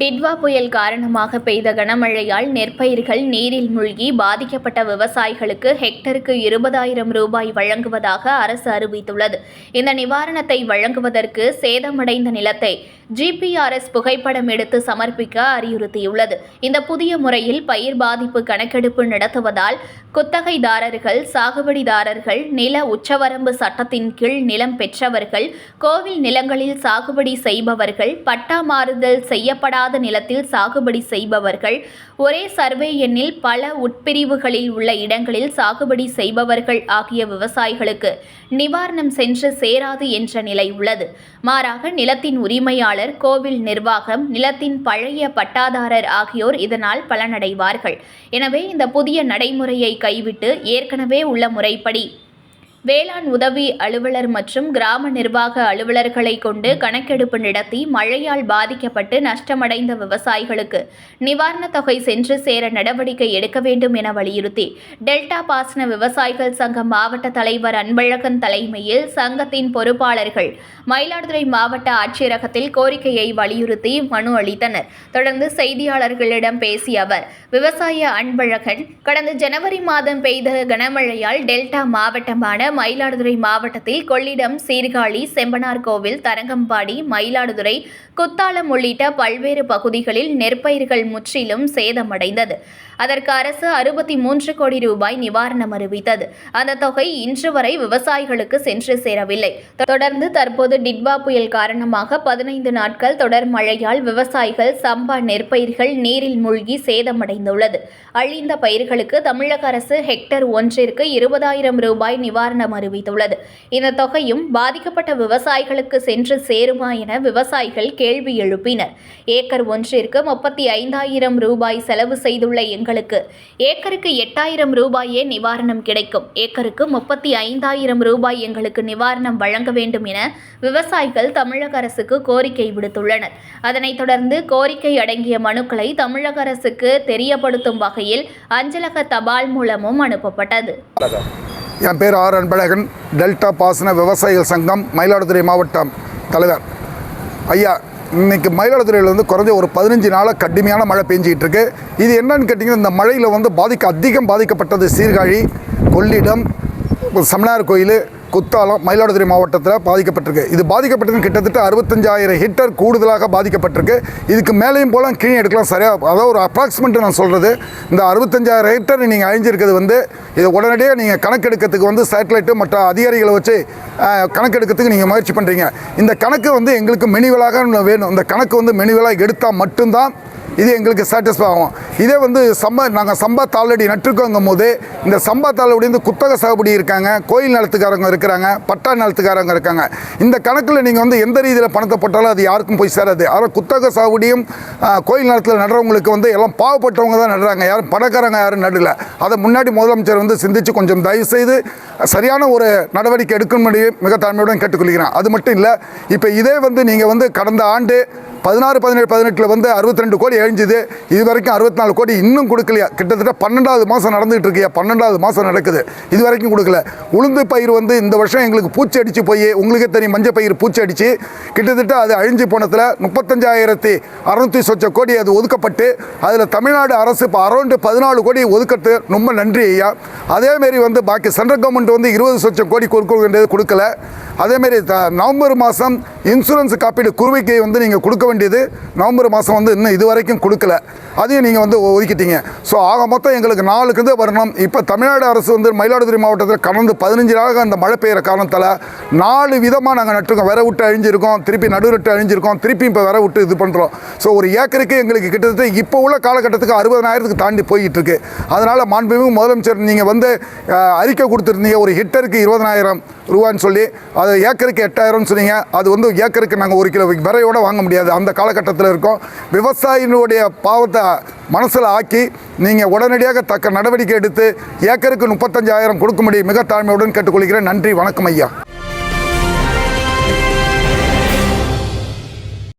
டிட்வா புயல் காரணமாக பெய்த கனமழையால் நெற்பயிர்கள் நீரில் மூழ்கி பாதிக்கப்பட்ட விவசாயிகளுக்கு ஹெக்டருக்கு 20,000 ரூபாய் வழங்குவதாக அரசு அறிவித்துள்ளது. இந்த நிவாரணத்தை வழங்குவதற்கு சேதமடைந்த நிலத்தை GPRS புகைப்படம் எடுத்து சமர்ப்பிக்க அறிவுறுத்தியுள்ளது. இந்த புதிய முறையில் பயிர் பாதிப்பு கணக்கெடுப்பு நடத்துவதால் குத்தகைதாரர்கள், சாகுபடிதாரர்கள், நில உச்சவரம்பு சட்டத்தின் கீழ் நிலம் பெற்றவர்கள், கோவில் நிலங்களில் சாகுபடி செய்பவர்கள், பட்டா மாறுதல் செய்யப்படாத நிலத்தில் சாகுபடி செய்பவர்கள், ஒரே சர்வே எண்ணில் பல உட்பிரிவுகளில் உள்ள இடங்களில் சாகுபடி செய்பவர்கள் ஆகிய விவசாயிகளுக்கு நிவாரணம் சென்று சேராது என்ற நிலை உள்ளது. மாறாக நிலத்தின் உரிமையாளர், கோவில் நிர்வாகம், நிலத்தின் பழைய பட்டாதாரர் ஆகியோர் இதனால் பலனடைவார்கள். எனவே இந்த புதிய நடைமுறையை கைவிட்டு ஏற்கனவே உள்ள முறைப்படி வேளாண் உதவி அலுவலர் மற்றும் கிராம நிர்வாக அலுவலர்களை கொண்டு கணக்கெடுப்பு நடத்தி மழையால் பாதிக்கப்பட்டு நஷ்டமடைந்த விவசாயிகளுக்கு நிவாரணத் தொகை சென்று சேர நடவடிக்கை எடுக்க வேண்டும் என வலியுறுத்தி டெல்டா பாசன விவசாயிகள் சங்க மாவட்ட தலைவர் அன்பழகன் தலைமையில் சங்கத்தின் பொறுப்பாளர்கள் மயிலாடுதுறை மாவட்ட ஆட்சியரகத்தில் கோரிக்கையை வலியுறுத்தி மனு அளித்தனர். தொடர்ந்து செய்தியாளர்களிடம் பேசிய அவர், விவசாய அன்பழகன், கடந்த ஜனவரி மாதம் பெய்த கனமழையால் டெல்டா மாவட்டமான மயிலாடுதுறை மாவட்டத்தில் கொள்ளிடம், சீர்காழி, செம்பனார்கோவில், தரங்கம்பாடி, மயிலாடுதுறை, குத்தாலம் உள்ளிட்ட பல்வேறு பகுதிகளில் நெற்பயிர்கள் முற்றிலும் சேதமடைந்தது. அதற்கு அரசு 63 கோடி ரூபாய் நிவாரணம் அறிவித்தது. அந்த தொகை இன்று வரை விவசாயிகளுக்கு சென்று சேரவில்லை. தொடர்ந்து தற்போது டிட்வா புயல் காரணமாக 15 நாட்கள் தொடர் மழையால் விவசாயிகள் சம்பா நெற்பயிர்கள் நீரில் மூழ்கி சேதமடைந்துள்ளது. அழிந்த பயிர்களுக்கு தமிழக அரசு ஹெக்டர் ஒன்றிற்கு 20,000 ரூபாய் நிவாரணம் அறிவித்துள்ளது. இந்த தொகையும் பாதிக்கப்பட்ட விவசாயிகளுக்கு சென்று சேருமா என விவசாயிகள் கேள்வி எழுப்பினர். ஏக்கர் ஒன்றிற்கு 35,000 ரூபாய் செலவு செய்துள்ள எங்களுக்கு ஏக்கருக்கு 8,000 ரூபாயே நிவாரணம் கிடைக்கும். ஏக்கருக்கு 35,000 ரூபாய் எங்களுக்கு நிவாரணம் வழங்க வேண்டும் என விவசாயிகள் தமிழக அரசுக்கு கோரிக்கை விடுத்துள்ளனர். அதனைத் தொடர்ந்து கோரிக்கை அடங்கிய மனுக்களை தமிழக அரசுக்கு தெரியப்படுத்தும் வகையில் அஞ்சலக தபால் மூலமும் அனுப்பப்பட்டது. என் பேர் ஆர் அன்பழகன், டெல்டா பாசன விவசாயிகள் சங்கம் மயிலாடுதுறை மாவட்டம் தலைவர். ஐயா, இன்றைக்கி மயிலாடுதுறையில் குறைஞ்ச ஒரு 15 நாளாக கடுமையான மழை பெஞ்சிக்கிட்டு இருக்கு. இது என்னன்னு கேட்டிங்கன்னா, இந்த மழையில் அதிகம் பாதிக்கப்பட்டது சீர்காழி, கொள்ளிடம், சமணார் கோயில், குத்தாலம், மயிலாடுதுறை மாவட்டத்தில் பாதிக்கப்பட்டிருக்கு. இது பாதிக்கப்பட்டது கிட்டத்தட்ட 65,000 ஹெக்டர் கூடுதலாக பாதிக்கப்பட்டிருக்கு. இதுக்கு மேலேயும் போல கீழே எடுக்கலாம். சரியாக அதாவது ஒரு அப்ராக்சிமேட்டு நான் சொல்கிறது, இந்த 65,000 ஹெக்டர் நீங்கள் அழிஞ்சிருக்கிறது இதை உடனடியாக நீங்கள் கணக்கெடுக்கிறதுக்கு சேட்டலைட்டு மற்ற அதிகாரிகளை வச்சு கணக்கெடுக்கிறதுக்கு நீங்கள் முயற்சி பண்ணுறீங்க. இந்த கணக்கு எங்களுக்கு மெனுவலாக வேணும். இந்த கணக்கு மெனுவலாக எடுத்தால் மட்டும்தான் இது எங்களுக்கு சாட்டிஸ்ஃபை ஆகும். இதே நாங்கள் சம்பா தாளடி நட்டுருக்கோங்கும் போது இந்த சம்பா தாளடி குத்தகை சாகுபடி இருக்காங்க, கோயில் நிலத்துக்காரங்க இருக்கிறாங்க, பட்டா நிலத்துக்காரங்க இருக்காங்க. இந்த கணக்கில் நீங்கள் எந்த ரீதியில் பணத்தை போட்டாலும் அது யாருக்கும் போய் சேராது. ஆனால் குத்தகை சாகுபடியும் கோயில் நிலத்தில் நடுறவங்களுக்கு எல்லாம் பாவப்பட்டவங்க தான் நடுறாங்க, யாரும் பணக்காரங்க யாரும் நடல. அதை முன்னாடி முதலமைச்சர் சிந்தித்து கொஞ்சம் தயவுசெய்து சரியான ஒரு நடவடிக்கை எடுக்கும்படி மிக தாழ்மையுடன் கேட்டுக்கொள்கிறேன். அது மட்டும் இல்லை, இப்போ இதே நீங்கள் கடந்த ஆண்டு 16, 17, 18 62 கோடி அழிஞ்சுது. இது வரைக்கும் 64 கோடி இன்னும் கொடுக்கலையா. கிட்டத்தட்ட 12வது மாதம் நடந்துகிட்டு இருக்கியா, 12வது மாதம் நடக்குது, இது வரைக்கும் கொடுக்கல. உளுந்து பயிர் இந்த வருஷம் எங்களுக்கு பூச்சி அடித்து போய், உங்களுக்கே தெரியும், மஞ்சள் பயிர் பூச்சி அடித்து கிட்டத்தட்ட அது அழிஞ்சு போனதில் 35,600 சொச்ச கோடி அது ஒதுக்கப்பட்டு, அதில் தமிழ்நாடு அரசு இப்போ அரௌண்டு 14 கோடி ஒதுக்கட்டு. ரொம்ப நன்றி ஐயா. அதேமாரி பாக்கி சென்ட்ரல் கவர்மெண்ட் 20 சொச்சம் கோடி கொடுக்க வேண்டியது கொடுக்கல. அதேமாரி நவம்பர் மாதம் இன்சூரன்ஸ் காப்பீடு குறுவைக்கு நீங்கள் கொடுக்க வேண்டியது நவம்பர் மாதம் இன்னும் இது வரைக்கும் கொடுக்கல. அதையும் நீங்கள் ஒதுக்கிட்டீங்க. ஸோ ஆக மொத்தம் எங்களுக்கு 4 வரணும். இப்போ தமிழ்நாடு அரசு மயிலாடுதுறை மாவட்டத்தில் கடந்து 15 நாளாக அந்த மழை பெய்கிற காரணத்தால் 4 விதமாக நாங்கள் நட்டுருக்கோம். விரை விட்டு அழிஞ்சிருக்கோம், திருப்பி நடுவிட்டு அழிஞ்சிருக்கோம், திருப்பி இப்போ விரை விட்டு இது பண்ணுறோம். ஸோ ஒரு ஏக்கருக்கு எங்களுக்கு கிட்டத்தட்ட இப்போ உள்ள காலகட்டத்துக்கு 60,000 தாண்டி போய்கிட்டு இருக்கு. அதனால் மாண்புமிகு முதலமைச்சர் நீங்கள் அறிக்கை கொடுத்துருந்தீங்க, ஒரு ஹெக்டருக்கு 20,000 ரூபான்னு சொல்லி, அது ஏக்கருக்கு 8,000 சொன்னீங்க. அது ஏக்கருக்கு நாங்கள் 1 கிலோ விரையோடு வாங்க முடியாது, அந்த காலகட்டத்தில் இருக்கோம். விவசாயினுடைய பாவத்தை மனசில் ஆக்கி நீங்கள் உடனடியாக தக்க நடவடிக்கை எடுத்து ஏக்கருக்கு 35,000 கொடுக்கும்படி மிக தாழ்மையுடன் கேட்டுக்கொள்கிறேன். நன்றி, வணக்கம் ஐயா.